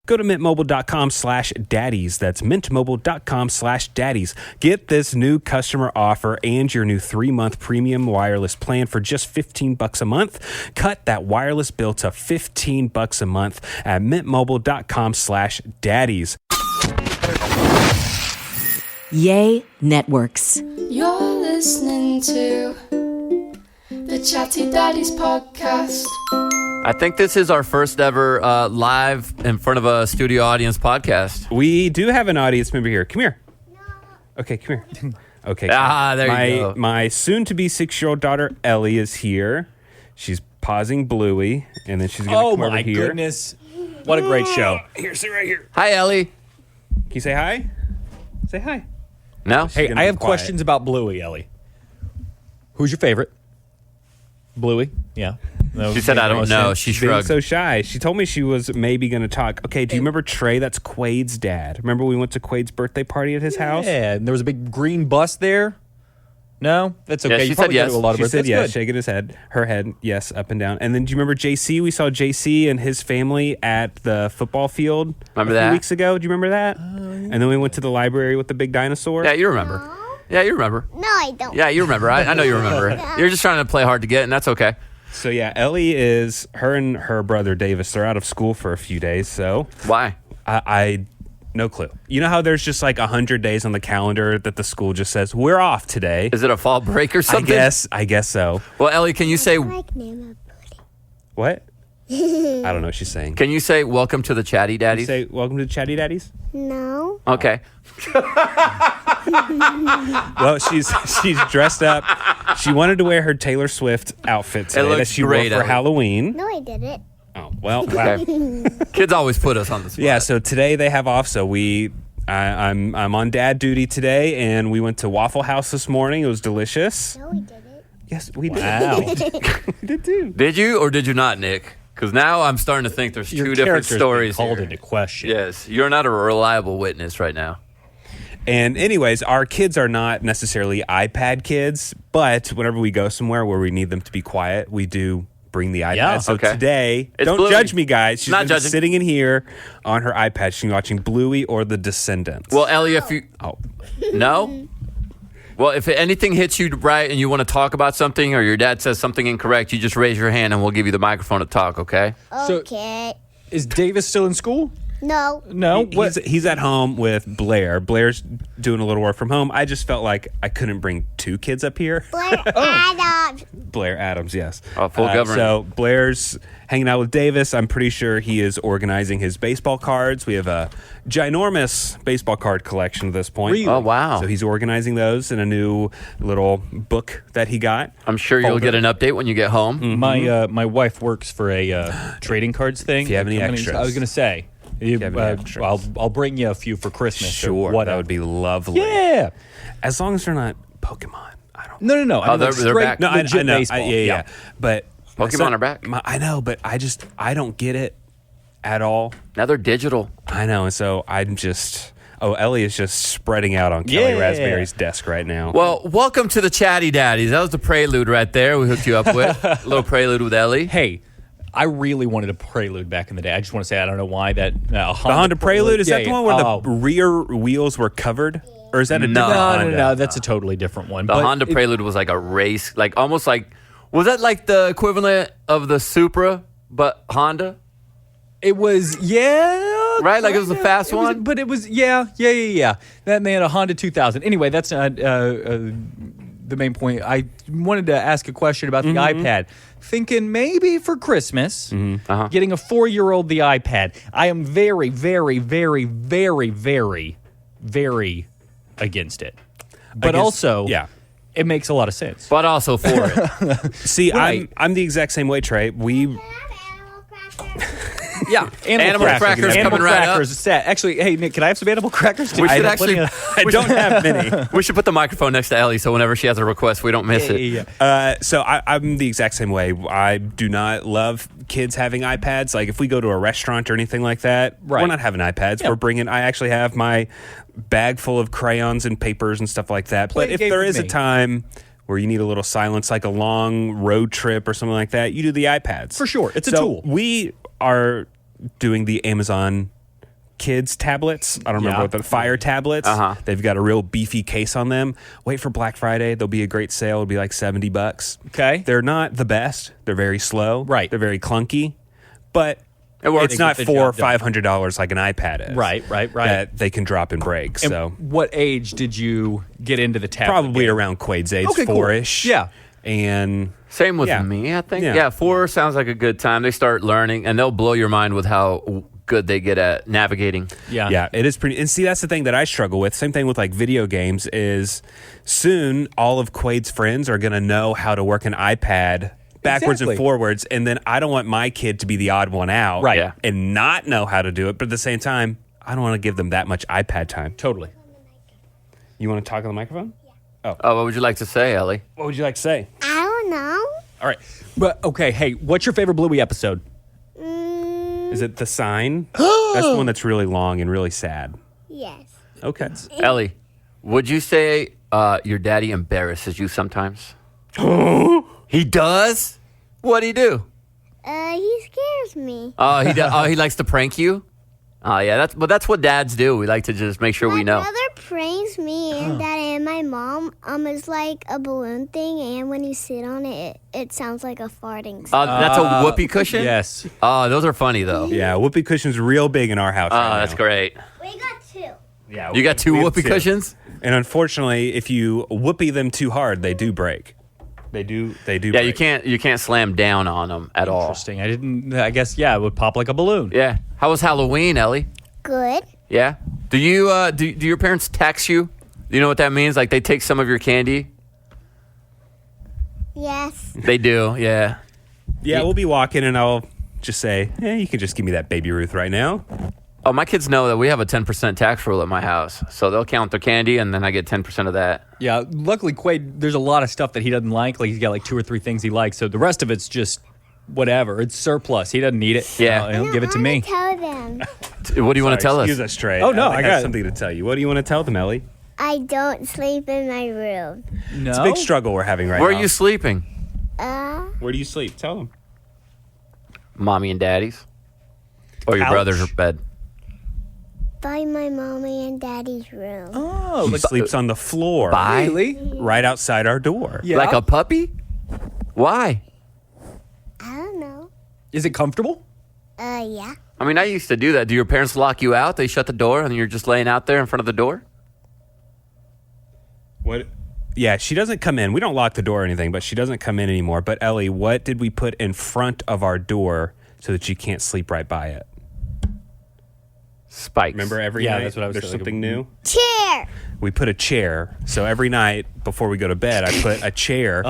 Go to mintmobile.com/daddies. That's mintmobile.com/daddies. Get this new customer offer and your new 3-month premium wireless plan for just $15 a month. Cut that wireless bill to $15 a month at mintmobile.com/daddies. Yay Networks. You're listening to the Chatty Daddies podcast. I think this is our first ever live in front of a studio audience podcast. We do have an audience member here. Come here. Okay, come here. Okay. There you go. My soon-to-be 6-year-old daughter, Ellie, is here. She's pausing Bluey, and then she's going to come over here. Oh, my goodness. What a great show. Here, sit right here. Hi, Ellie. Can you say hi? Say hi. No? Hey, gonna I be have quiet. questions about Bluey, Ellie. Who's your favorite? Bluey? Yeah. No, She said, I don't know. She She's being shrugged. so shy. She told me she was maybe going to talk. Okay, do you remember Trey? That's Quaid's dad. Remember we went to Quaid's birthday party at his house? Yeah, and there was a big green bus there. No? That's okay. Yeah, she You probably said go yes. to a lot of She birthdays. said That's yes, good. shaking his head, her head, yes, up and down. And then do you remember JC? We saw JC and his family at the football field Remember a few that? weeks ago. Do you remember that? And then we went to the library with the big dinosaur. Yeah, you remember. Yeah, you remember. No, I don't. Yeah, you remember. I know you remember. You're just trying to play hard to get, and that's okay. So yeah, Ellie is, her and her brother Davis, they're out of school for a few days. So Why? I no clue. You know how there's just like 100 days on the calendar that the school just says, we're off today? Is it a fall break or something? I guess so. Well, Ellie, can you say Like Mama Booty. What? I don't know what she's saying. welcome to the Chatty You Daddies? say welcome to Chatty Daddies? No. Okay. Well, she's dressed up. She wanted to wear her Taylor Swift outfit today that looks she great, wore for Ellie. Halloween. No, I didn't. Oh, well, wow. Okay. Kids always put us on the spot. Yeah, so today they have off, so I'm on dad duty today, and we went to Waffle House this morning. It was delicious. No, we didn't. Yes, we did. Wow. We did too. Did you or did you not, Nick? Because now I'm starting to think there's Your two different character's stories being called here. into question. Yes, you're not a reliable witness right now. And anyways, our kids are not necessarily iPad kids, but whenever we go somewhere where we need them to be quiet, we do bring the iPad. Yeah. So Okay. today, It's don't Bluey. judge me, guys. She's Not gonna be judging. sitting in here on her iPad. She's watching Bluey or The Descendants. Well, Ellie, if you oh, no, well, if anything hits you right and you want to talk about something, or your dad says something incorrect, you just raise your hand and we'll give you the microphone to talk. Okay? So- Okay. Is Davis still in school? No. No. he's at home with Blair. Blair's doing a little work from home. I just felt like I couldn't bring two kids up here. Blair Adams. Blair Adams, yes. Oh, full government. So Blair's hanging out with Davis. I'm pretty sure he is organizing his baseball cards. We have a ginormous baseball card collection at this point. Really? Oh, wow. So he's organizing those in a new little book that he got. I'm sure you'll Folder. get an update when you get home. My wife works for a trading cards thing. If you have any Company. extras. I was going to say, you have any extras. I'll bring you a few for Christmas. Sure, or whatever. that would be lovely. Yeah. As long as they're not Pokemon. I don't No. I mean, they're straight back. No, I legit know. baseball. Yeah. But my Pokemon son- are back. I know, but I don't get it at all. Now they're digital. I know, and so I'm just. Oh, Ellie is just spreading out on Kelly Yeah. Raspberry's desk right now. Well, welcome to the Chatty Daddies. That was the prelude right there. We hooked you up with a little prelude with Ellie. Hey, I really wanted a Prelude back in the day. I just want to say I don't know why that the Honda Prelude, is that the one where Oh. the rear wheels were covered, or is that a No. different Honda? No, that's a totally different one. The But Honda Prelude was like a race, like almost like, was that like the equivalent of the Supra, but Honda? It was, Right? Like it was a fast It was- one? but it was, yeah. That man, a Honda 2000. Anyway, that's not the main point. I wanted to ask a question about the iPad. Thinking maybe for Christmas, getting a 4-year-old the iPad. I am very, very, very, very, very, very against it. But Against- also, yeah. it makes a lot of sense. But also for it. See, Right. I'm the exact same way, Trey. We Yeah, Animal crackers Animal coming right crackers set. Actually, hey Nick, can I have some animal crackers? We I should have actually. plenty of- I don't have many. We should put the microphone next to Ellie so whenever she has a request, we don't miss it. Yeah. So I'm the exact same way. I do not love kids having iPads. Like if we go to a restaurant or anything like that, Right. we're not having iPads. Yeah. We're bringing. I actually have my bag full of crayons and papers and stuff like that. Play But a if game there with is a me. time where you need a little silence, like a long road trip or something like that, you do the iPads For sure. It's a So tool. We are doing the Amazon kids tablets. I don't remember Yeah. what the Fire tablets. They've got a real beefy case on them. Wait for Black Friday. There'll be a great sale. It'll be like $70. Okay. They're not the best. They're very slow. Right. They're very clunky, but It works. it's not They get the $400 or job done. $500 like an iPad is. Right. That they can drop and break. And So what age did you get into the tablet? probably game? around Quaid's age, Okay, cool. 4-ish. Yeah. And Same with Yeah. me, I think. Yeah. Yeah, 4 sounds like a good time. They start learning, and they'll blow your mind with how good they get at navigating. yeah, it is pretty. And see, that's the thing that I struggle with. Same thing with like video games is soon all of Quaid's friends are going to know how to work an iPad backwards Exactly. and forwards. And then I don't want my kid to be the odd one out Right. Yeah. and not know how to do it. But at the same time, I don't want to give them that much iPad time. Totally. You want to talk on the microphone? Oh, what would you like to say, Ellie? What would you like to say? I don't know. All right. But okay, hey, what's your favorite Bluey episode? Is it The Sign? That's the one that's really long and really sad. Yes. Okay. Ellie, would you say your daddy embarrasses you sometimes? He does? What'd he do? He scares me. Oh, he does. Oh, he likes to prank you? Oh, yeah. That's what dads do. We like to just make sure we know. My brother pranks me and Dad and my mom. It's like a balloon thing, and when you sit on it, it sounds like a farting sound. That's a whoopee cushion? Yes. Oh, those are funny, though. Yeah, whoopee cushion's real big in our house. Oh, right that's now. great. We got 2. Yeah, You got 2 we have whoopee 2. cushions? And unfortunately, if you whoopee them too hard, they do break. They do. Yeah, break. you can't slam down on them at all. Interesting. I guess, yeah, it would pop like a balloon. Yeah. How was Halloween, Ellie? Good. Yeah. Do you do your parents tax you? Do you know what that means? Like they take some of your candy? Yes. They do. Yeah. Yeah, we'll be walking, and I'll just say, you can just give me that Baby Ruth right now. Oh, my kids know that we have a 10% tax rule at my house. So they'll count their candy, and then I get 10% of that. Yeah, luckily Quaid, there's a lot of stuff that he doesn't like. Like he's got like 2 or 3 things he likes. So the rest of it's just whatever. It's surplus. He doesn't need it. Yeah. He'll give it to me. Tell them. What do you want to tell us? Excuse us, Trey. Oh, no, Ellie I has got it. something to tell you. What do you want to tell them, Ellie? I don't sleep in my room. No. It's a big struggle we're having right Where now. are you sleeping? Where do you sleep? Tell them. Mommy and daddy's? Or your Ouch. brother's bed? By my mommy and daddy's room. Oh, He like, sleeps on the floor, Bye? really? right outside our door. Yeah. Like a puppy? Why? I don't know. Is it comfortable? Yeah. I mean, I used to do that. Do your parents lock you out? They shut the door, and you're just laying out there in front of the door? What? Yeah, she doesn't come in. We don't lock the door or anything, but she doesn't come in anymore. But Ellie, what did we put in front of our door so that you can't sleep right by it? Spikes. Remember every Yeah, night that's what I was there's thinking. something new? Chair. We put a chair. So every night before we go to bed, I put a chair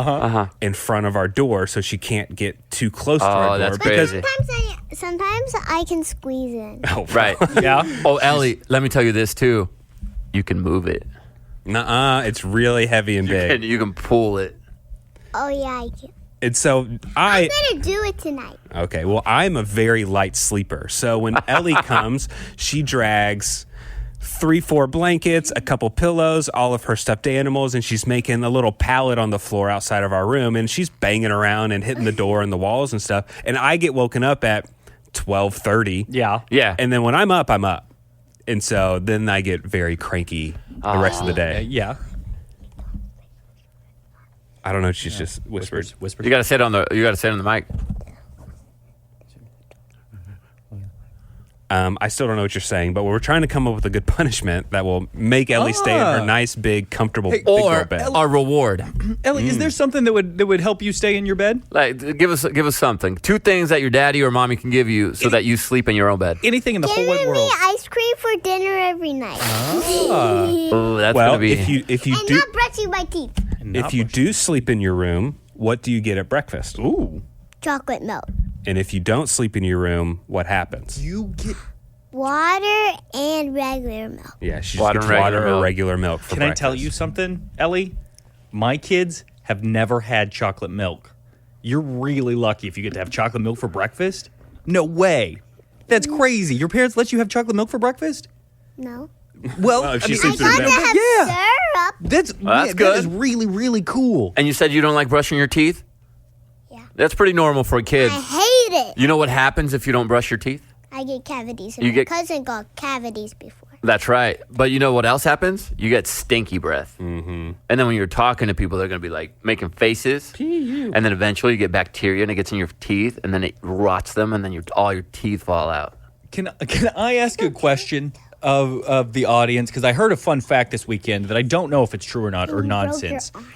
in front of our door so she can't get too close to our door. that's because crazy. Sometimes I can squeeze in. Oh, Right. Yeah. Oh, Ellie, let me tell you this, too. You can move it. nuh-uh, it's really heavy and And big. you can pull it. Oh yeah, I can. And so I'm gonna do it tonight. Okay, well, I'm a very light sleeper. So when Ellie comes, she drags 3-4 blankets, a couple pillows, all of her stuffed animals, and she's making a little pallet on the floor outside of our room, and she's banging around and hitting the door and the walls and stuff. And I get woken up at 12:30. Yeah. Yeah. And then when I'm up, I'm up. And so then I get very cranky the rest of the day. Yeah. I don't know. She's just whispered. Whispers. You gotta sit on the mic. I still don't know what you're saying, but we're trying to come up with a good punishment that will make Ellie stay in her nice, big, comfortable big girl Or bed. a reward. Ellie, is there something that would help you stay in your bed? Like, give us something. 2 things that your daddy or mommy can give you so that you sleep in your own bed. Anything in the whole wide Giving me world. ice cream for dinner every night. Oh, that's Well, gonna be. if you And do not brushing my teeth. if you do sleep in your room, what do you get at breakfast? Ooh. Chocolate milk. And if you don't sleep in your room, what happens? You get. Water and regular milk. Yeah, she just Water gets and regular water or milk. regular milk for Can breakfast. I tell you something, Ellie? My kids have never had chocolate milk. You're really lucky if you get to have chocolate milk for breakfast. No way. That's crazy. Your parents let you have chocolate milk for breakfast? No. Well, Well, if I she mean, sleeps I in got her to bed. have Yeah. syrup. that's that's That good. is really, really cool. And you said you don't like brushing your teeth? Yeah. That's pretty normal for a kid. I hate it. You know what happens if you don't brush your teeth? I get cavities. You And my get- cousin got cavities before. That's right. But you know what else happens? You get stinky breath. Mm-hmm. And then when you're talking to people, they're going to be like making faces. And then eventually you get bacteria and it gets in your teeth and then it rots them and then all your teeth fall out. Can I ask a question of the audience? Because I heard a fun fact this weekend that I don't know if it's true or not, or You broke your nonsense. arm.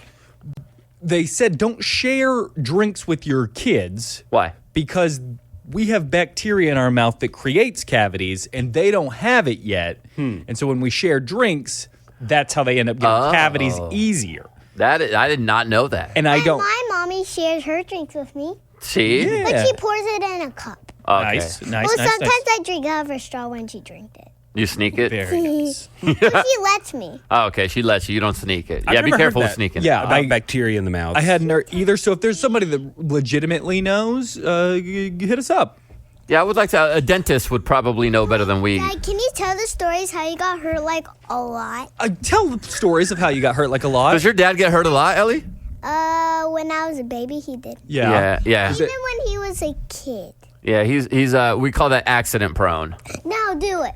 They said don't share drinks with your kids Why? because we have bacteria in our mouth that creates cavities, and they don't have it yet. And so when we share drinks, that's how they end up getting cavities easier. I did not know that. And I don't. My mommy shares her drinks with me, See? Yeah. but she pours it in a cup. Okay. Nice. Well, sometimes I drink out of her straw when she drinks it. You sneak it? Very nice. But she lets me. Oh, okay. She lets you. You don't sneak it. I've Yeah, be never heard careful with that. sneaking. Yeah. About bacteria in the mouth. I hadn't heard either. So if there's somebody that legitimately knows, hit us up. Yeah, I would like to. A dentist would probably know better than we. Dad, can you tell the stories how you got hurt like a lot? Tell the stories of how you got hurt like a lot. Does your dad get hurt a lot, Ellie? When I was a baby, he did. Yeah. Even when he was a kid. Yeah, he's we call that accident prone. Now do it.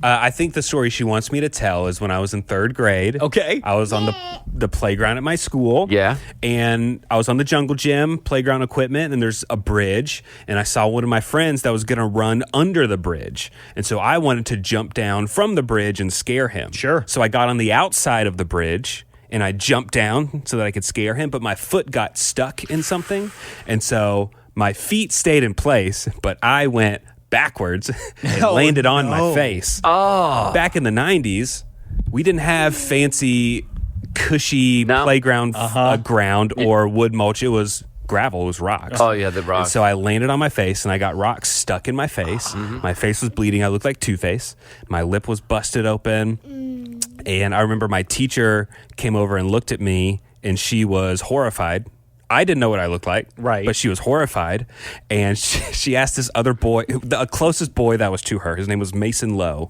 I think the story she wants me to tell is when I was in third grade. Okay. I was on the playground at my school. Yeah. And I was on the jungle gym, playground equipment, and there's a bridge. And I saw one of my friends that was going to run under the bridge. And so I wanted to jump down from the bridge and scare him. Sure. So I got on the outside of the bridge and I jumped down so that I could scare him. But my foot got stuck in something. And so my feet stayed in place, but I went backwards and landed on my face. Oh. Back in the 90s, we didn't have fancy, cushy playground ground or wood mulch. It was gravel. It was rocks. Oh, yeah, the And rocks. so I landed on my face, and I got rocks stuck in my face. My face was bleeding. I looked like Two-Face. My lip was busted open. And I remember my teacher came over and looked at me, and she was horrified. I didn't know what I looked like, Right. but she was horrified, and she asked this other boy, the closest boy that was to her. His name was Mason Loy.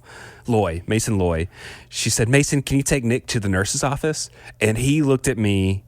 She said, "Mason, can you take Nick to the nurse's office?" And he looked at me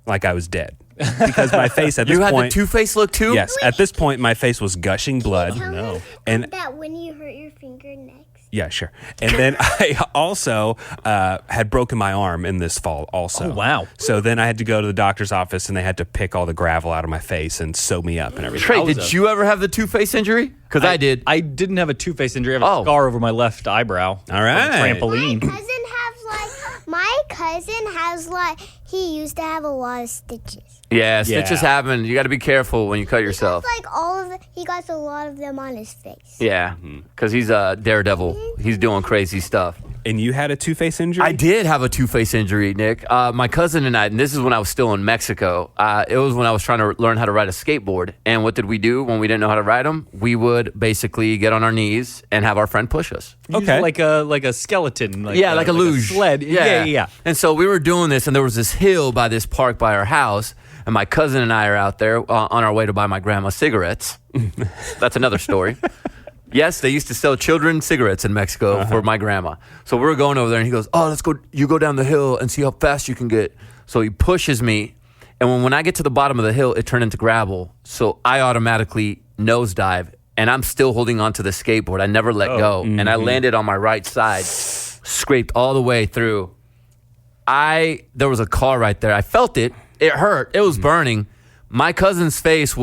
like I was dead because my face at this You had point, the Two-Face look too? yes, at this point my face was gushing blood. Tell me And that when you hurt your finger next. yeah, sure. And then I also had broken my arm in this fall also. Oh, wow. So then I had to go to the doctor's office and they had to pick all the gravel out of my face and sew me up and everything. Trey, did you ever have the Two-Face injury? Because I did. I didn't have a Two-Face injury. I have a Oh. scar over my left eyebrow. All right. Trampoline. My cousin has he used to have a lot of stitches. Yeah, stitches happen. You got to be careful when you cut yourself. He got a lot of them on his face. Yeah, because he's a daredevil. He's doing crazy stuff. And you had a Two-Face injury? I did have a Two-Face injury, Nick. My cousin and I, and this is when I was still in Mexico. It was when I was trying to learn how to ride a skateboard. And what did we do when we didn't know how to ride them? We would basically get on our knees and have our friend push us. Okay. Like a skeleton. Like a luge. sled. Yeah. And so we were doing this, and there was this hill by this park by our house. And my cousin and I are out there on our way to buy my grandma cigarettes. That's another story. Yes, they used to sell children cigarettes in Mexico for my grandma. So we were going over there, and he goes, "Oh, let's go. You go down the hill and see how fast you can get." So he pushes me, and when I get to the bottom of the hill, it turned into gravel. So I automatically nosedive, and I'm still holding onto the skateboard. I never let go, and I landed on my right side, scraped all the way through. There was a car right there. I felt it. It hurt. It was burning. My cousin's face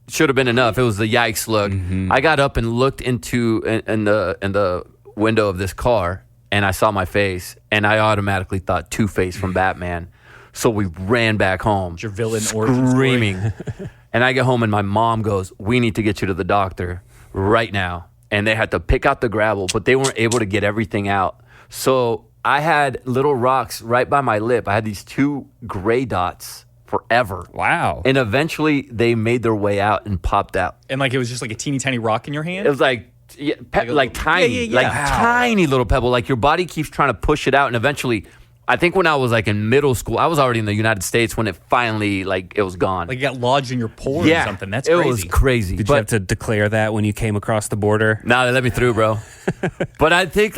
should have been enough. It was the yikes look. I got up and looked into in the window of this car, and I saw my face, and I automatically thought Two-Face from Batman. So we ran back home, Your villain origin story. screaming. And I get home, and my mom goes, "We need to get you to the doctor right now." And they had to pick out the gravel, but they weren't able to get everything out. So I had little rocks right by my lip. I had these 2 gray dots forever. Wow. And eventually they made their way out and popped out. And like it was just like a teeny tiny rock in your hand. It was like tiny, Yeah. like tiny little pebble. Like your body keeps trying to push it out, and eventually I think when I was like in middle school, I was already in the United States when it finally it was gone. Like you got lodged in your pores or something. That's it crazy. was crazy. Did you have to declare that when you came across the border? No, they let me through, bro. But I think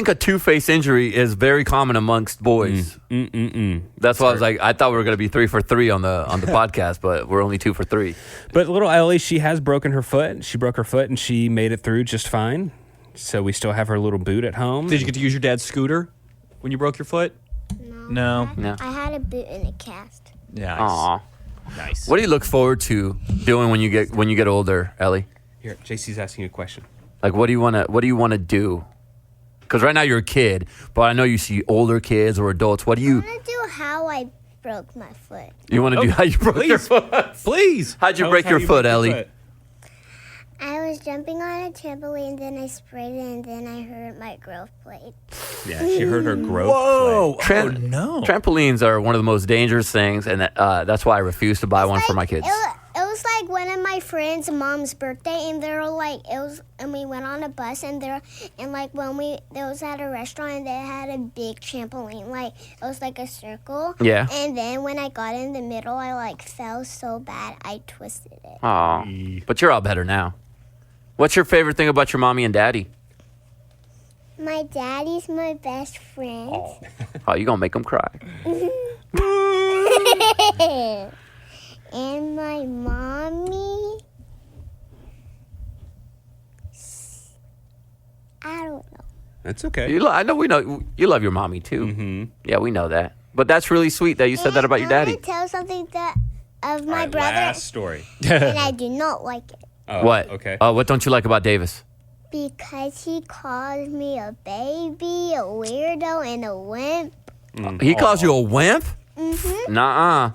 a two-face injury is very common amongst boys. That's why I was like, I thought we were going to be 3 for 3 on the podcast, but we're only 2 for 3. But little Ellie, she has broken her foot. She broke her foot and she made it through just fine. So we still have her little boot at home. Did you get to use your dad's scooter when you broke your foot? No. I had a boot and a cast. Yeah. Aw. Nice. What do you look forward to doing when you get older, Ellie? Here, JC's asking you a question. Like, what do you want to do? Because right now you're a kid, but I know you see older kids or adults. What do I you want to do how I broke my foot. want to do? How you broke your foot? Please. How'd you Tell break us how your you foot, broke your Ellie? foot. I was jumping on a trampoline, then I sprayed it, and then I hurt my growth plate. Yeah, she hurt her growth. Whoa. Tram- Oh, no. Trampolines are one of the most dangerous things, and that's why I refuse to buy one for my kids. It was like one of my friends' mom's birthday, and they were like, and we went on a bus, and like when it was at a restaurant, and they had a big trampoline, like it was like a circle. Yeah. And then when I got in the middle, I like fell so bad, I twisted it. Aw. But you're all better now. What's your favorite thing about your mommy and daddy? My daddy's my best friend. Oh, you gonna make them cry. And my mommy, I don't know. That's okay. I know we know you love your mommy too. Mm-hmm. Yeah, we know that. But that's really sweet that you said that about your daddy. I want to tell something of my All right, brother, last story. and I do not like it. Oh, What? Okay. What don't you like about Davis? Because he calls me a baby, a weirdo, and a wimp. He calls you a wimp? Nuh-uh.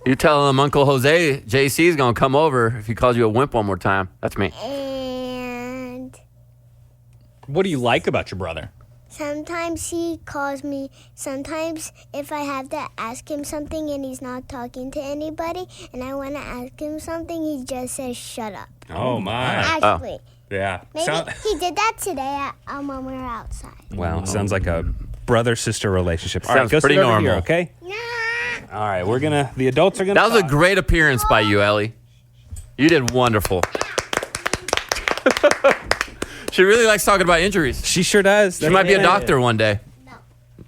You tell him Uncle Jose, JC's gonna come over if he calls you a wimp one more time. That's me. And What do you like about your brother? sometimes he calls me, sometimes if I have to ask him something and he's not talking to anybody, and I want to ask him something, he just says, shut up. Oh, my. Actually, Yeah. maybe he did that today when we were outside. Wow. Sounds like a brother-sister relationship. All right, Sounds go pretty sit over here, normal. okay? Nah. All right, the adults are going to That was a great appearance by you, Ellie. You did wonderful. She really likes talking about injuries. She sure does. She might be a doctor one day. No.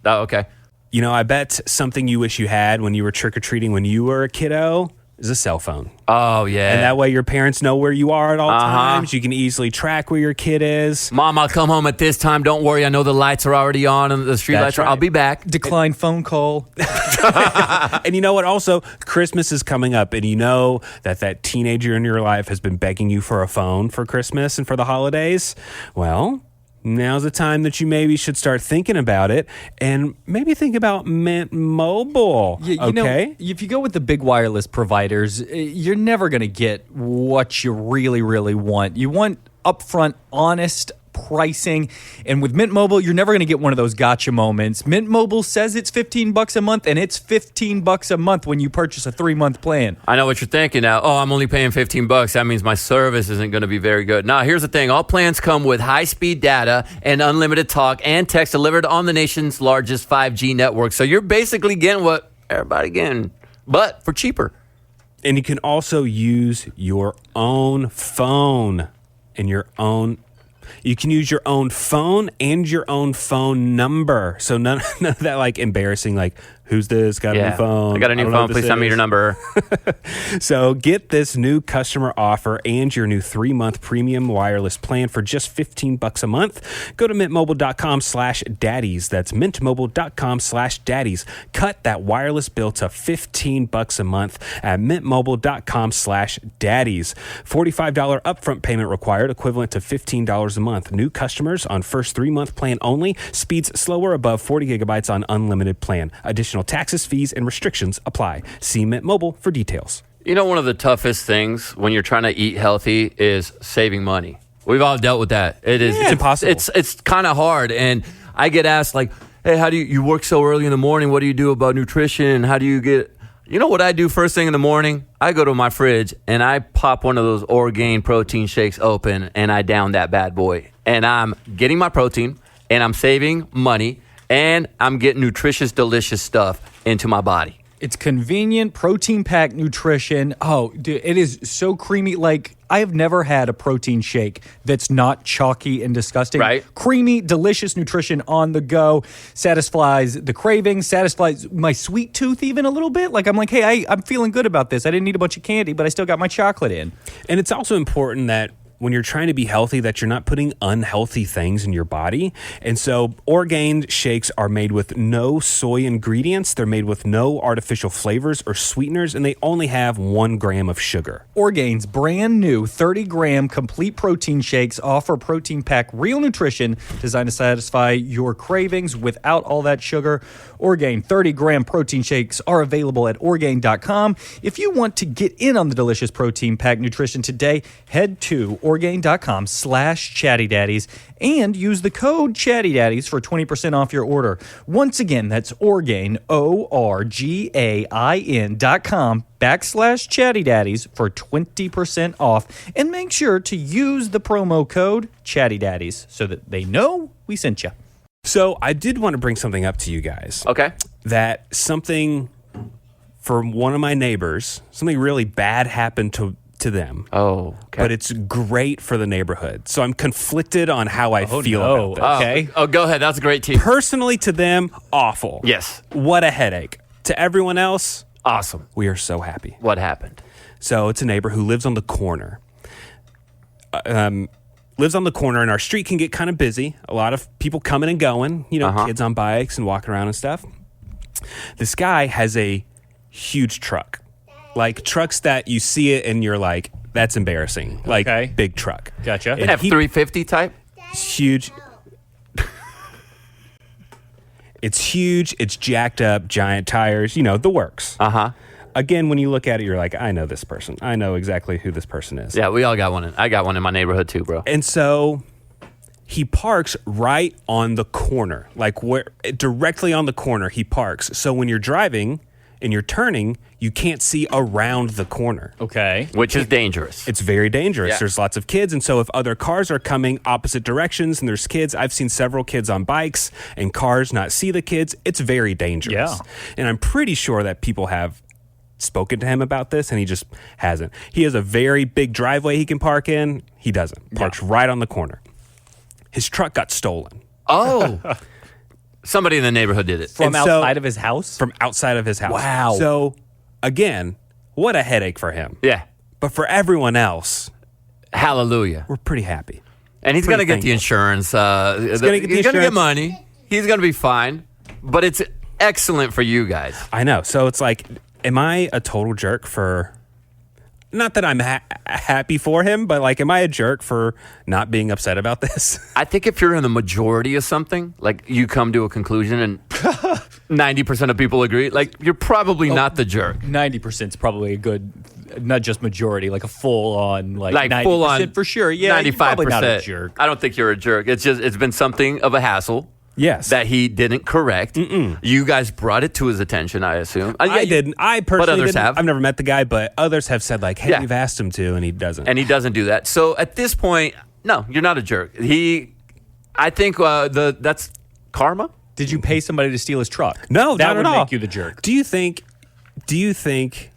Oh, okay. You know, I bet something you wish you had when you were trick-or-treating when you were a kiddo is a cell phone. Oh, yeah. And that way your parents know where you are at all times. You can easily track where your kid is. Mom, I'll come home at this time. Don't worry. I know the lights are already on and the street That's lights are. right. I'll be back. Decline phone call. And you know what? Also, Christmas is coming up, and you know that teenager in your life has been begging you for a phone for Christmas and for the holidays. Well, now's the time that you maybe should start thinking about it, and maybe think about Mint Mobile. Yeah, you know, okay? if you go with the big wireless providers, you're never going to get what you really, really want. You want upfront, honest pricing. And with Mint Mobile, you're never going to get one of those gotcha moments. Mint Mobile says it's $15 a month, and it's $15 a month when you purchase a 3-month plan. I know what you're thinking now. Oh, I'm only paying $15. That means my service isn't going to be very good. Now, here's the thing. All plans come with high-speed data and unlimited talk and text delivered on the nation's largest 5G network. So you're basically getting what everybody getting, but for cheaper. And you can also use your own phone and you can use your own phone and your own phone number. So none of that like embarrassing, like, who's this? Got a new phone. I got a new don't know phone. what Please this send me is. your number. So get this new customer offer and your new 3-month premium wireless plan for just $15 a month. Go to mintmobile.com/daddies. That's mintmobile.com/daddies. Cut that wireless bill to $15 a month at mintmobile.com/daddies. $45 upfront payment required, equivalent to $15 a month. New customers on first 3-month plan only. Speeds slower above 40 gigabytes on unlimited plan. Additional taxes, fees, and restrictions apply. See Mint Mobile for details. You know, one of the toughest things when you're trying to eat healthy is saving money. We've all dealt with that. It's impossible. It's kind of hard. And I get asked like, hey, how do you work so early in the morning? What do you do about nutrition? How do you get, you know what I do first thing in the morning? I go to my fridge and I pop one of those Orgain protein shakes open and I down that bad boy. And I'm getting my protein and I'm saving money and I'm getting nutritious, delicious stuff into my body. It's convenient, protein-packed nutrition. Oh, dude, it is so creamy. Like, I have never had a protein shake that's not chalky and disgusting. Right. Creamy, delicious nutrition on the go. Satisfies the cravings, satisfies my sweet tooth even a little bit. Like, I'm like, hey, I'm feeling good about this. I didn't need a bunch of candy, but I still got my chocolate in. And it's also important that when you're trying to be healthy, that you're not putting unhealthy things in your body. And so Orgain shakes are made with no soy ingredients. They're made with no artificial flavors or sweeteners, and they only have 1 gram of sugar. Orgain's brand new 30-gram complete protein shakes offer protein-packed real nutrition designed to satisfy your cravings without all that sugar. Orgain 30-gram protein shakes are available at Orgain.com. If you want to get in on the delicious protein-packed nutrition today, head to Orgain.com/chattydaddies and use the code chattydaddies for 20% off your order. Once again, that's Orgain, ORGAIN.com/chattydaddies for 20% off. And make sure to use the promo code chattydaddies so that they know we sent you. So I did want to bring something up to you guys. Okay. That something for one of my neighbors, something really bad happened to them. Oh, okay. But it's great for the neighborhood. So I'm conflicted on how I feel no. about this. Okay. Oh, go ahead. That's a great team. Personally, to them, awful. Yes. What a headache. To everyone else, Awesome. we are so happy. What happened? So it's a neighbor who lives on the corner. Lives on the corner, and our street can get kind of busy. A lot of people coming and going, kids on bikes and walking around and stuff. This guy has a huge truck. Like trucks that you see it and you're like, that's embarrassing. Like big truck. Gotcha. And F-350 type? Huge. It's huge. It's jacked up, giant tires, the works. Uh-huh. Again, when you look at it, you're like, I know this person. I know exactly who this person is. Yeah, we all got one. I got one in my neighborhood too, bro. And so he parks right on the corner, directly on the corner he parks. So when you're driving and you're turning, you can't see around the corner. Okay. Which is dangerous. It's very dangerous. Yeah. There's lots of kids. And so if other cars are coming opposite directions and there's kids, I've seen several kids on bikes and cars not see the kids. It's very dangerous. Yeah. And I'm pretty sure that people have spoken to him about this and he just hasn't. He has a very big driveway he can park in. He doesn't. Parks right on the corner. His truck got stolen. Oh. Somebody in the neighborhood did it. From And so- outside of his house? From outside of his house. Wow. So again, what a headache for him. Yeah. But for everyone else, Hallelujah. we're pretty happy. And he's going to Pretty get the insurance. He's gonna get the going to get insurance. money. He's going to be fine. But it's excellent for you guys. I know. So it's like, am I a total jerk for, not that I'm happy for him, but like, am I a jerk for not being upset about this? I think if you're in the majority of something, like you come to a conclusion and 90% of people agree, like you're probably not the jerk. 90% is probably a good, not just majority, like a full-on, like 90% full on for sure. Yeah, 95%. you're probably not a jerk. I don't think you're a jerk. It's been something of a hassle. Yes. That he didn't correct. You guys brought it to his attention, I assume. I didn't. I personally but others didn't. have. I've never met the guy, but others have said like, hey, Yeah. we've asked him to, and he doesn't. And he doesn't do that. So at this point, no, you're not a jerk. I think that's karma. Did you pay somebody to steal his truck? No, that not would at all. make you the jerk. Do you think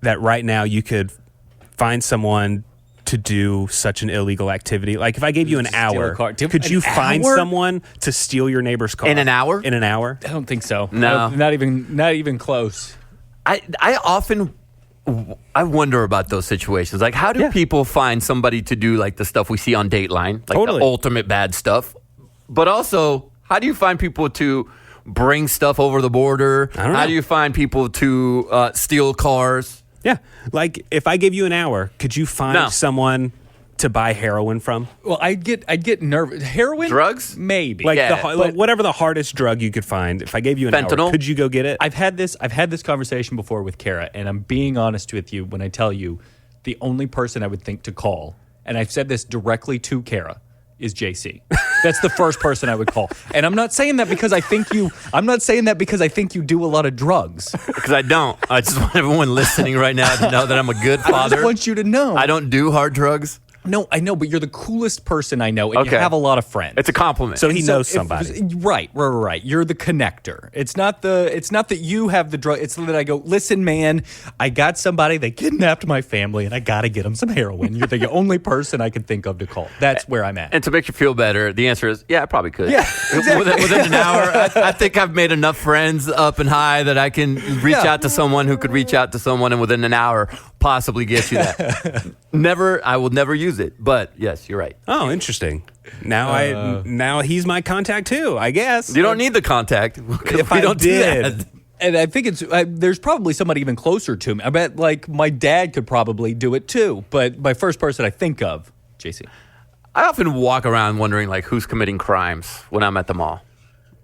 that right now you could find someone to do such an illegal activity? Like if I gave you an Steal a hour, car. could you An find hour? someone to steal your neighbor's car? In an hour? In an hour? I don't think so. No. not even close. I often wonder about those situations. Like, how do people find somebody to do like the stuff we see on Dateline, like Totally. the ultimate bad stuff? But also, how do you find people to bring stuff over the border? I don't know. How do you find people to steal cars? Yeah. Like if I gave you an hour, could you find No. someone to buy heroin from? Well, I'd get nervous. Heroin? Drugs? Maybe. Like Yeah, like whatever the hardest drug you could find. If I gave you an hour, Fentanyl? could you go get it? I've had this conversation before with Kara, and I'm being honest with you when I tell you the only person I would think to call, and I've said this directly to Kara, is JC. That's the first person I would call. And I'm not saying that because I think you do a lot of drugs. Because I don't. I just want everyone listening right now to know that I'm a good I father. just want you to know. I don't do hard drugs. No, I know, but you're the coolest person I know, and you Okay. have a lot of friends. It's a compliment. So he knows if- somebody. Right. You're the connector. It's not that you have the drug. It's that I go, listen, man, I got somebody. They kidnapped my family, and I got to get them some heroin. You're the only person I can think of to call. That's where I'm at. And to make you feel better, the answer is, yeah, I probably could. Yeah, exactly. Within an hour, I think I've made enough friends up and high that I can reach Yeah. out to someone who could reach out to someone, and within an hour, possibly get you that. I will never use it. But yes, you're right. Oh, interesting. Now he's my contact too, I guess. You don't need the contact. If we I don't do did. that. And I think there's probably somebody even closer to me. I bet like my dad could probably do it too. But my first person I think of, JC. I often walk around wondering like who's committing crimes when I'm at the mall.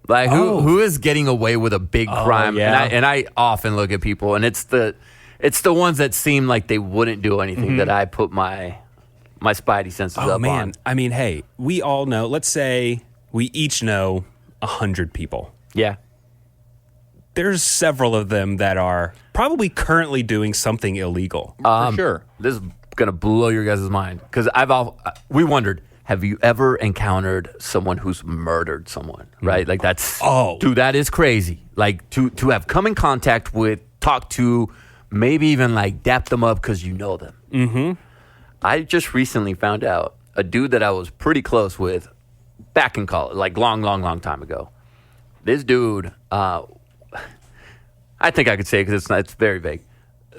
Like who is getting away with a big crime? yeah. And I often look at people, and it's the ones that seem like they wouldn't do anything that I put my spidey senses Oh up man, on. I mean, hey, we all know. Let's say we each know 100 people. Yeah. There's several of them that are probably currently doing something illegal. For sure. This is gonna blow your guys' mind because we wondered, have you ever encountered someone who's murdered someone? Right, like that's dude, that is crazy. Like to have come in contact with, talk to, maybe even like dap them up because you know them. Mm-hmm. I just recently found out a dude that I was pretty close with back in college, like long time ago. This dude, I think I could say it because it's very vague.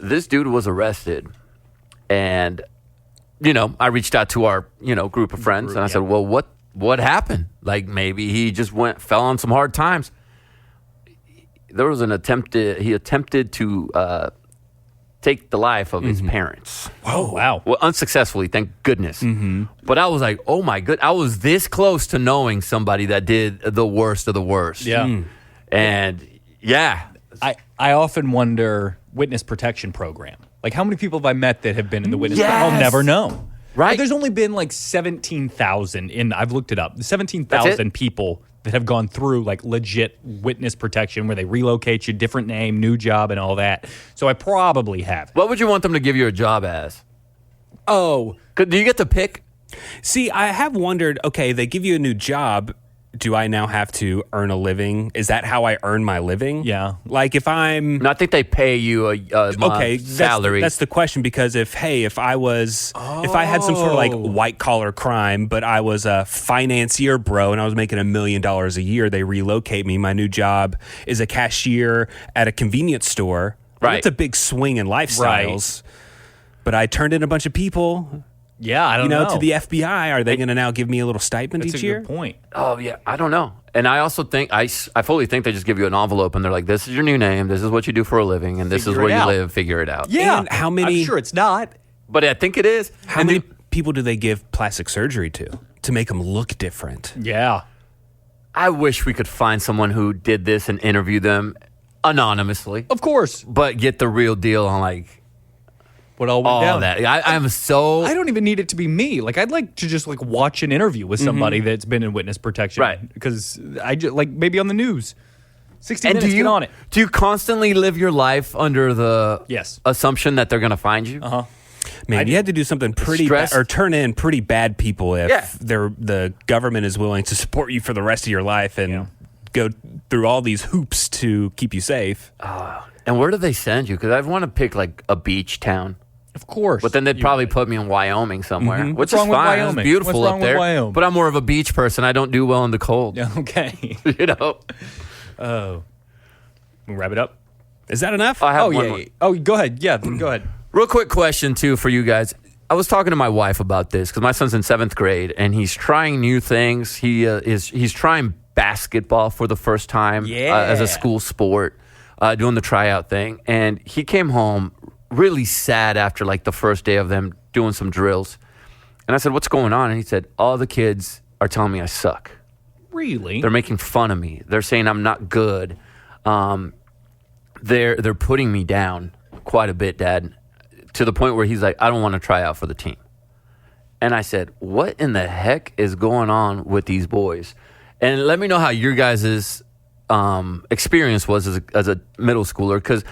This dude was arrested, and I reached out to our group of friends, and I said, "Well, what happened? Like maybe he just fell on some hard times." There was he attempted to take the life of his parents. Oh wow. Well, unsuccessfully, thank goodness. But I was like, oh my good, I was this close to knowing somebody that did the worst of the worst. Yeah. And yeah. I often wonder witness protection program. Like how many people have I met that have been in the witness Yes. program? I'll never know. Right. Like, there's only been like 17,000 I've looked it up. That's 17,000 it? people that have gone through like legit witness protection where they relocate you, different name, new job and all that. So I probably have. What would you want them to give you a job as? Oh, Do you get to pick? See, I have wondered, okay, they give you a new job. Do I now have to earn a living? Is that how I earn my living? Yeah. Like if I'm... No, I think they pay you a Okay, salary. That's the question, because if I had some sort of like white collar crime, but I was a financier bro and I was making $1 million a year, they relocate me. My new job is a cashier at a convenience store. Well, Right. that's a big swing in lifestyles. But I turned in a bunch of people, yeah, I don't know. to the FBI. Are they going to now give me a little stipend That's each a year? good point. Oh yeah, I don't know. And I also think I fully think they just give you an envelope and they're like, "This is your new name. This is what you do for a living, and this is Figure where it you out." live. Figure it out." Yeah. And how many- I'm sure it's not. But I think it is. How And many then- people do they give plastic surgery to make them look different? Yeah. I wish we could find someone who did this and interview them anonymously, Of course. but get the real deal on like What all went all down. that. I'm so I don't even need it to be me. Like I'd like to just like watch an interview with somebody that's been in witness protection, Right. Because I just like maybe on the news, 60 And minutes. Get on it. do you constantly live your life under the Yes. assumption that they're going to find you? Man, you had to do something pretty Stress. or turn in pretty bad people if Yeah. the government is willing to support you for the rest of your life and go through all these hoops to keep you safe. And where do they send you? Because I want to pick like a beach town. Of course. But then they'd probably put me in Wyoming somewhere, which What's is wrong with fine. It's Wyoming? beautiful What's up wrong with there. Wyoming? But I'm more of a beach person. I don't do well in the cold. Yeah, okay. You know. We'll wrap it up. Is that enough? I have Oh one yeah, more. yeah. Oh, go ahead. Yeah, go ahead. Real quick question too for you guys. I was talking to my wife about this because my son's in 7th grade and he's trying new things. He's trying basketball for the first time as a school sport, doing the tryout thing. And he came home really sad after like the first day of them doing some drills. And I said, "What's going on?" And he said, "All the kids are telling me I suck. Really? They're making fun of me. They're saying I'm not good. They're putting me down quite a bit, Dad, to the point where he's like, I don't want to try out for the team." And I said, what in the heck is going on with these boys? And let me know how your guys' experience was as a middle schooler, because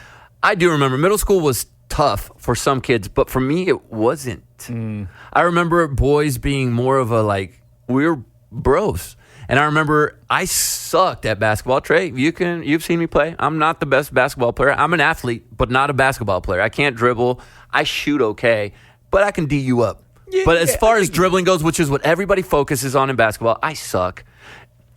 I do remember middle school was tough for some kids, but for me, it wasn't hate. I remember boys being more of a like, we're bros. And I remember I sucked at basketball. Trey, you've seen me play. I'm not the best basketball player. I'm an athlete, but not a basketball player. I can't dribble. I shoot okay, but I can D you up. But as far as dribbling goes, which is what everybody focuses on in basketball, I suck.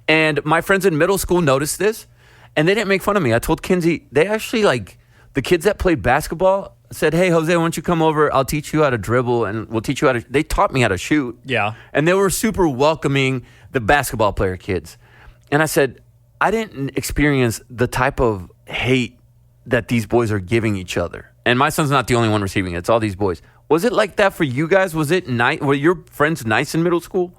And my friends in middle school noticed this, and they didn't make fun of me. I told Kinsey, they actually, like, the kids that played basketball said, hey, Jose, why don't you come over? I'll teach you how to dribble, and we'll teach you how to... They taught me how to shoot. Yeah. And they were super welcoming, the basketball player kids. And I said, I didn't experience the type of hate that these boys are giving each other. And my son's not the only one receiving it. It's all these boys. Was it like that for you guys? Was it nice? Were your friends nice in middle school?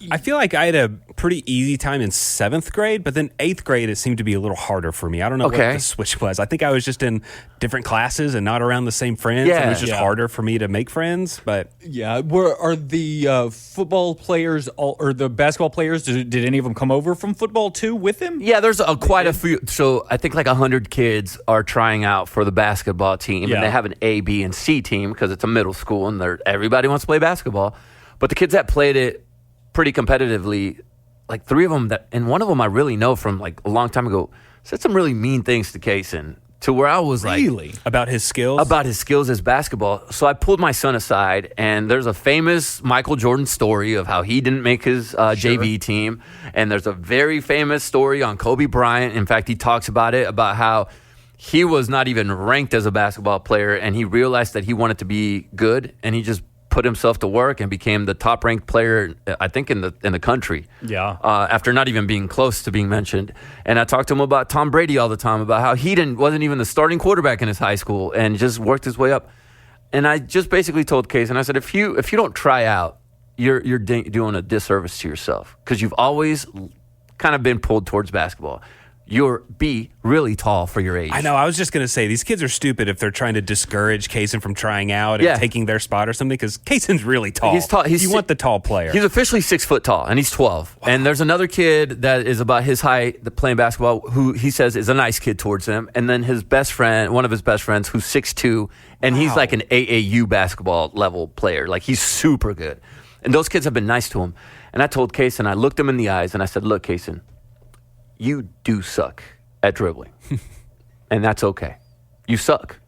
I feel like I had a pretty easy time in 7th grade, but then 8th grade, it seemed to be a little harder for me. I don't know what the switch was. I think I was just in different classes and not around the same friends. Yeah. And it was just harder for me to make friends. But Yeah, are the football players or the basketball players? Did any of them come over from football too with him? Yeah, there's quite a few. So I think like 100 kids are trying out for the basketball team, Yeah. and they have an A, B, and C team because it's a middle school, and everybody wants to play basketball. But the kids that played it pretty competitively, like 3 of them and one of them I really know from like a long time ago, said some really mean things to Kaysen, to where I was like, about his skills? about his skills as basketball. So I pulled my son aside, and there's a famous Michael Jordan story of how he didn't make his JV team. And there's a very famous story on Kobe Bryant. In fact, he talks about it, about how he was not even ranked as a basketball player, and he realized that he wanted to be good, and he just put himself to work and became the top ranked player, I think, in the country. Yeah. After not even being close to being mentioned. And I talked to him about Tom Brady all the time, about how he wasn't even the starting quarterback in his high school and just worked his way up. And I just basically told Case, and I said, if you don't try out, you're doing a disservice to yourself, because you've always kind of been pulled towards basketball. You're really tall for your age. I know. I was just going to say, these kids are stupid if they're trying to discourage Kaysen from trying out and taking their spot or something, because Kaysen's really tall. He's tall. You want the tall player. He's officially 6 foot tall, and he's 12. Wow. And there's another kid that is about his height that playing basketball, who he says is a nice kid towards him. And then his best friend, one of his best friends, who's 6'2", and he's like an AAU basketball level player. Like, he's super good. And those kids have been nice to him. And I told Kaysen, I looked him in the eyes, and I said, look, Kaysen, you do suck at dribbling. And that's okay. You suck.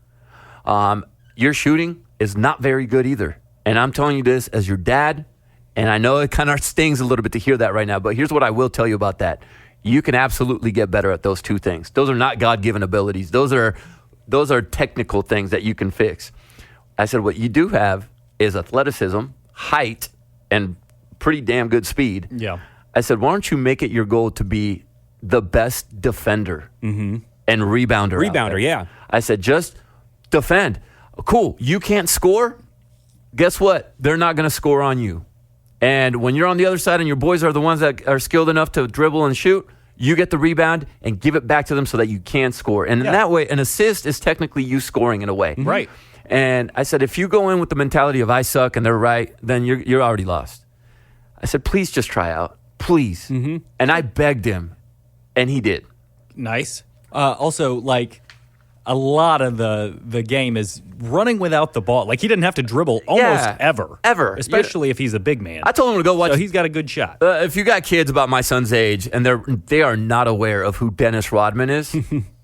Your shooting is not very good either. And I'm telling you this as your dad, and I know it kind of stings a little bit to hear that right now, but here's what I will tell you about that. You can absolutely get better at those 2 things. Those are not God-given abilities. Those are technical things that you can fix. I said, what you do have is athleticism, height, and pretty damn good speed. Yeah. I said, why don't you make it your goal to be the best defender and rebounder. Rebounder, yeah. I said, just defend. Cool. You can't score. Guess what? They're not going to score on you. And when you're on the other side and your boys are the ones that are skilled enough to dribble and shoot, you get the rebound and give it back to them so that you can score. And in that way, an assist is technically you scoring in a way. Right. And I said, if you go in with the mentality of I suck and they're right, then you're already lost. I said, please just try out. Please. And I begged him. And he did. Nice. Also, like, a lot of the game is running without the ball. Like, he didn't have to dribble almost ever. Ever. Especially if he's a big man. I told him to go watch. So he's got a good shot. If you got kids about my son's age and they are not aware of who Dennis Rodman is,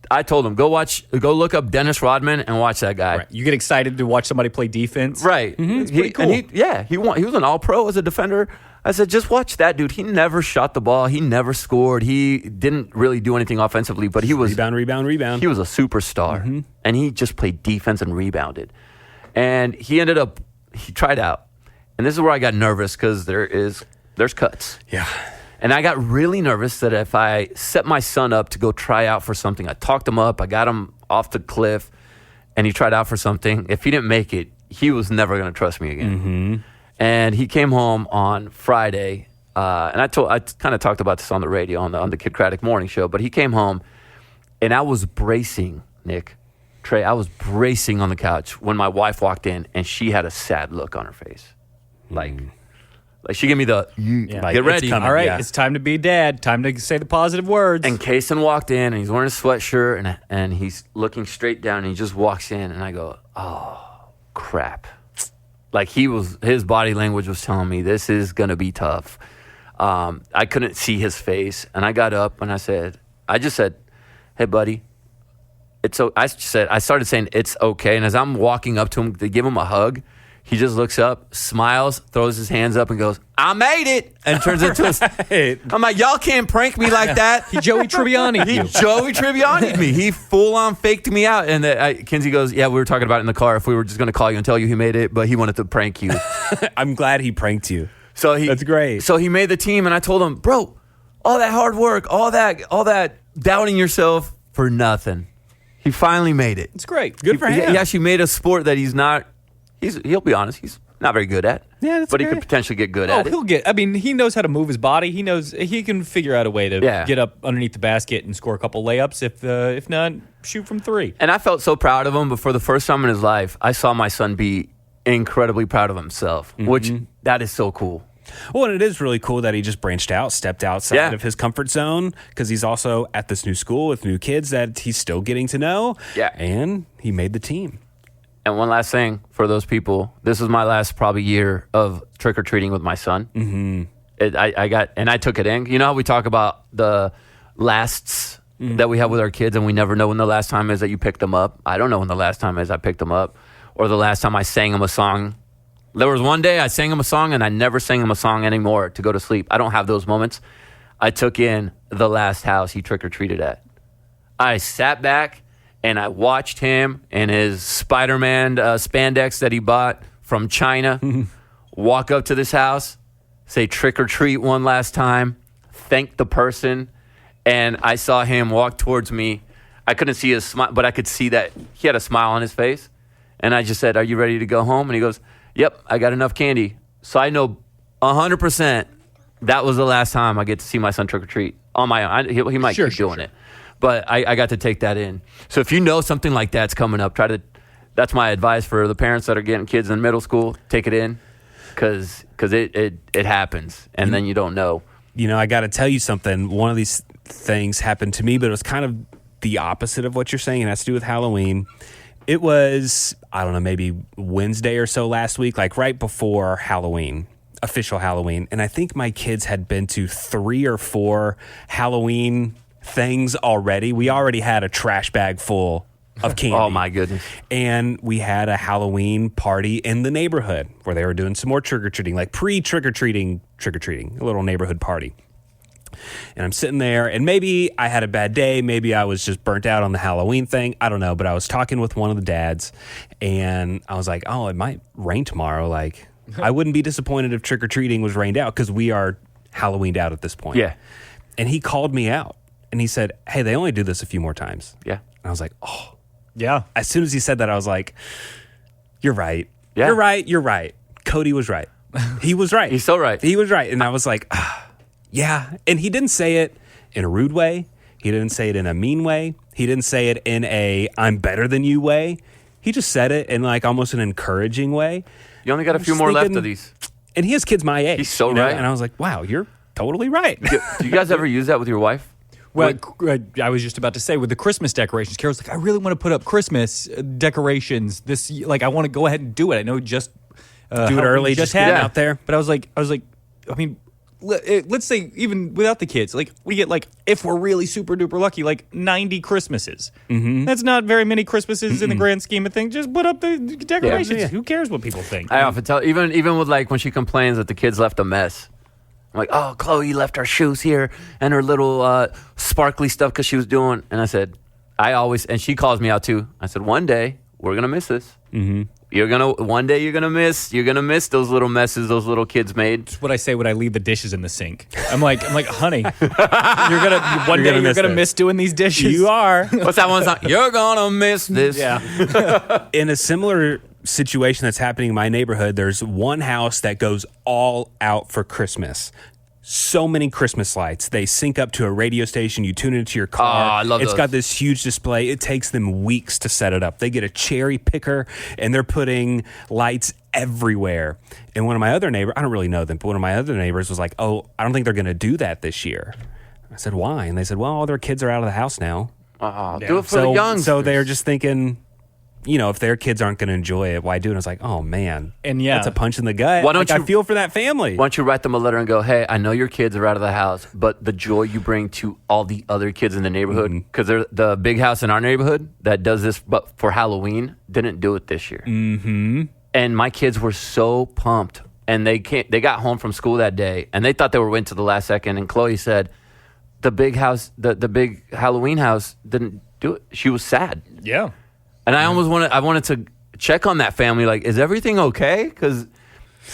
I told him, go look up Dennis Rodman and watch that guy. Right. You get excited to watch somebody play defense. Right. It's pretty cool. And he was an all-pro as a defender. I said, just watch that dude. He never shot the ball. He never scored. He didn't really do anything offensively, but he was rebound. He was a superstar, and he just played defense and rebounded. And he tried out, and this is where I got nervous because there's cuts. Yeah. And I got really nervous that if I set my son up to go try out for something, I talked him up, I got him off the cliff, and he tried out for something. If he didn't make it, he was never going to trust me again. And he came home on Friday, and I kind of talked about this on the radio on the Kid Craddock morning show, but he came home, and I was bracing, Trey, I was bracing on the couch when my wife walked in, and she had a sad look on her face. Like she gave me the, get ready. All right, it's time to be dad. Time to say the positive words. And Kaysen walked in, and he's wearing a sweatshirt, and he's looking straight down, and he just walks in, and I go, oh, crap. Like his body language was telling me this is gonna be tough. I couldn't see his face, and I got up and I just said, "Hey, buddy." I started saying it's okay, and as I'm walking up to him to give him a hug, he just looks up, smiles, throws his hands up, and goes, "I made it," and turns into I'm like, y'all can't prank me like that. He Joey Tribbiani. He Joey Tribbiani'd me. He full on faked me out. And Kinsey goes, "Yeah, we were talking about it in the car. If we were just going to call you and tell you he made it, but he wanted to prank you." I'm glad he pranked you. So That's great. So he made the team, and I told him, "Bro, all that hard work, all that doubting yourself for nothing." He finally made it. It's great. Good for him. He actually made a sport that he'll be honest, he's not very good at. Yeah, that's but he great. could potentially get good Oh, at it. he'll get. I mean, he knows how to move his body. He knows he can figure out a way to Yeah. get up underneath the basket and score a couple layups. If not, shoot from three. And I felt so proud of him, but for the first time in his life, I saw my son be incredibly proud of himself, which that is so cool. Well, and it is really cool that he just branched out, stepped outside Yeah. of his comfort zone, because he's also at this new school with new kids that he's still getting to know. Yeah. And he made the team. And one last thing for those people, this was my last probably year of trick-or-treating with my son. Mm-hmm. I took it in. You know how we talk about the lasts that we have with our kids, and we never know when the last time is that you picked them up. I don't know when the last time is I picked them up, or the last time I sang them a song. There was one day I sang him a song, and I never sang him a song anymore to go to sleep. I don't have those moments. I took in the last house he trick-or-treated at. I sat back, and I watched him and his Spider-Man spandex that he bought from China walk up to this house, say trick-or-treat one last time, thank the person, and I saw him walk towards me. I couldn't see his smile, but I could see that he had a smile on his face. And I just said, "Are you ready to go home?" And he goes, "Yep, I got enough candy." So I know 100% that was the last time I get to see my son trick-or-treat on my own. He might keep doing it. But I got to take that in. So if you know something like that's coming up, that's my advice for the parents that are getting kids in middle school. Take it in, because it happens, and then you don't know. You know, I got to tell you something. One of these things happened to me, but it was kind of the opposite of what you're saying. It has to do with Halloween. It was, I don't know, maybe Wednesday or so last week, like right before Halloween, official Halloween. And I think my kids had been to 3 or 4 Halloween things already. We already had a trash bag full of candy. Oh, my goodness. And we had a Halloween party in the neighborhood where they were doing some more trick-or-treating, like pre-trick-or-treating, a little neighborhood party. And I'm sitting there, and maybe I had a bad day. Maybe I was just burnt out on the Halloween thing. I don't know. But I was talking with one of the dads, and I was like, "Oh, it might rain tomorrow. Like, I wouldn't be disappointed if trick-or-treating was rained out, because we are Halloweened out at this point." Yeah. And he called me out, and he said, "Hey, they only do this a few more times." Yeah. And I was like, "Oh." Yeah. As soon as he said that, I was like, "You're right. Yeah. You're right. Cody was right. He was right. He's so right. He was right." And I was like, yeah. And he didn't say it in a rude way. He didn't say it in a mean way. He didn't say it in a "I'm better than you" way. He just said it in like almost an encouraging way. You only got a few more left of these. And he has kids my age. He's so you know? right. And I was like, wow, you're totally right. Do you guys ever use that with your wife? Well, I was just about to say, with the Christmas decorations, Carol's like, "I really want to put up Christmas decorations this year. Like, I want to go ahead and do it. I know just Do it Halloween early, just get it out there. But I was like, I mean, let's say even without the kids, like we get like, if we're really super duper lucky, like 90 Christmases. Mm-hmm. That's not very many Christmases in the grand scheme of things. Just put up the decorations. Yeah. Who cares what people think? I often tell, even with like when she complains that the kids left a mess. I'm like, "Oh, Chloe left her shoes here and her little sparkly stuff because she was doing." And I said, and she calls me out too. I said, "One day we're gonna miss this. Mm-hmm. One day you're gonna miss those little messes those little kids made." That's what I say when I leave the dishes in the sink. I'm like, honey, one day you're gonna miss doing these dishes. You are. What's that one song? You're gonna miss this. Yeah. In a similar situation that's happening in my neighborhood, there's one house that goes all out for Christmas. So many Christmas lights. They sync up to a radio station. You tune it into your car. I love It's those. got this huge display. It takes them weeks to set it up. They get a cherry picker, and they're putting lights everywhere. And one of my other neighbors, I don't really know them, but one of my other neighbors was like, "Oh, I don't think they're going to do that this year." I said, "Why?" And they said, "Well, all their kids are out of the house now." Do it for the young. So they're just thinking, if their kids aren't going to enjoy it, why do it? I was like, oh man, And yeah. that's a punch in the gut. Why don't I you- feel for that family? Why don't you write them a letter and go, hey, I know your kids are out of the house, but the joy you bring to all the other kids in the neighborhood, because the big house in our neighborhood that does this but for Halloween didn't do it this year. Mm-hmm. And my kids were so pumped. And they got home from school that day, and they thought they were waiting to the last second. And Chloe said, the big house, the big Halloween house didn't do it. She was sad. Yeah. And I wanted to check on that family. Like, is everything okay? Because,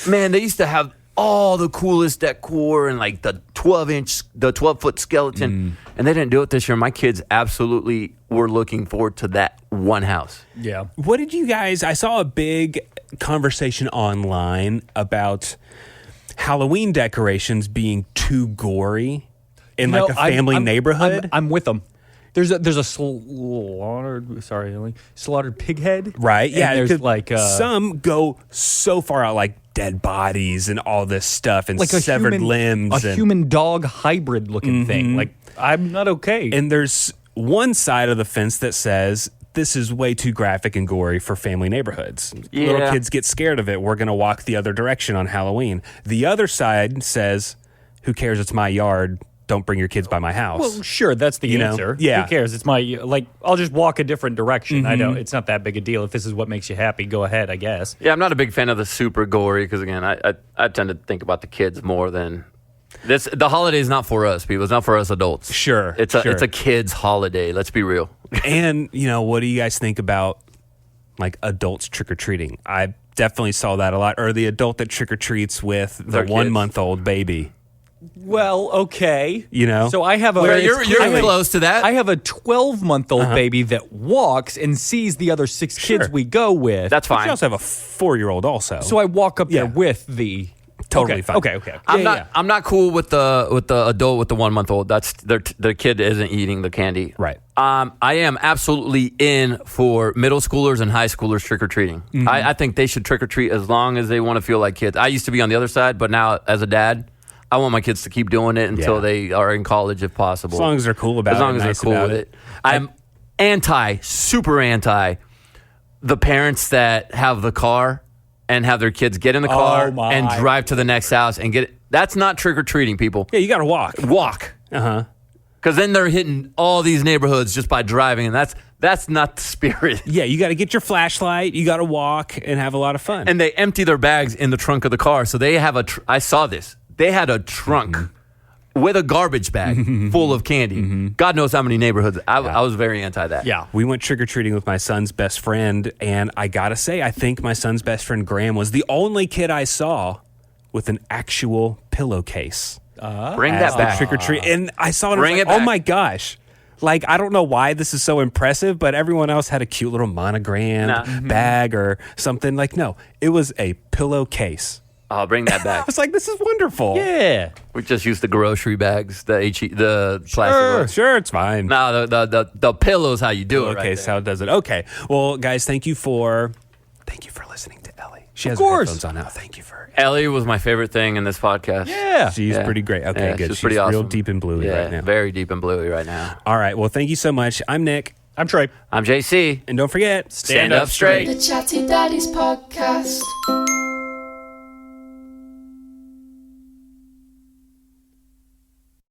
man, they used to have all the coolest decor and like the 12-foot skeleton, and they didn't do it this year. My kids absolutely were looking forward to that one house. Yeah. What did you guys? I saw a big conversation online about Halloween decorations being too gory in like a family neighborhood. I'm with them. There's a slaughtered pig head. Right. And Yeah. there's 'cause like some go so far out, like dead bodies and all this stuff and like a severed human, limbs. a and, human dog hybrid looking thing. Like, I'm not okay. and there's one side of the fence that says this is way too graphic and gory for family neighborhoods. Yeah. Little kids get scared of it. We're going to walk the other direction on Halloween. The other side says, who cares? It's my yard. Don't bring your kids by my house. Well, sure, that's the answer. Yeah. Who cares? It's I'll just walk a different direction. I don't. It's not that big a deal. If this is what makes you happy, go ahead, I guess. Yeah, I'm not a big fan of the super gory because, again, I tend to think about the kids more than this. The holiday is not for us, people. It's not for us adults. Sure, It's a kid's holiday. Let's be real. And, what do you guys think about like adults trick-or-treating? I definitely saw that a lot. Or the adult that trick-or-treats with the Their kids. 1-month-old baby. Well, okay. So I have a. Well, you're close to that. I have a 12-month-old baby that walks and sees the other 6 kids Sure. we go with. That's you fine. also have a 4-year-old also. So I walk up there Yeah. with the. Totally okay, fine. Okay. I'm not cool with the adult with the 1-month-old. That's their kid isn't eating the candy. Right. I am absolutely in for middle schoolers and high schoolers trick or treating. I think they should trick or treat as long as they want to feel like kids. I used to be on the other side, but now as a dad, I want my kids to keep doing it until Yeah. they are in college if possible. As long as they're cool about it. As long as nice they're cool about with it. I'm super anti the parents that have the car and have their kids get in the car my. and drive to the next house and get it. That's not trick or treating, people. Yeah, you got to walk. Walk. Because then they're hitting all these neighborhoods just by driving, and that's not the spirit. Yeah, you got to get your flashlight. You got to walk and have a lot of fun. And they empty their bags in the trunk of the car. So they have I saw this. They had a trunk with a garbage bag full of candy. God knows how many neighborhoods. I was very anti that. Yeah. We went trick-or-treating with my son's best friend, and I got to say, I think my son's best friend, Graham, was the only kid I saw with an actual pillowcase. Bring that back. Trick-or-treat. And I saw it, and I was Bring like, it back. oh my gosh. Like, I don't know why this is so impressive, but everyone else had a cute little monogram bag or something. Like, no, it was a pillowcase. I'll bring that I back. was like, this is wonderful. Yeah. We just used the grocery bags, the plastic ones. Sure, it's fine. No, the pillow's how you do it. Okay, Right so how does it? Okay. Well, guys, thank you for listening to Ellie. She has course. her headphones on now. Thank you for Ellie was my favorite thing in this podcast. Yeah. She's Yeah. pretty great. Okay, Yeah, good. She's pretty real awesome. deep and bluey Yeah, right now. very deep and bluey right now. All right. Well, thank you so much. I'm Nick. I'm Trey. I'm JC. And don't forget, Stand up straight. The Chatty Daddies Podcast.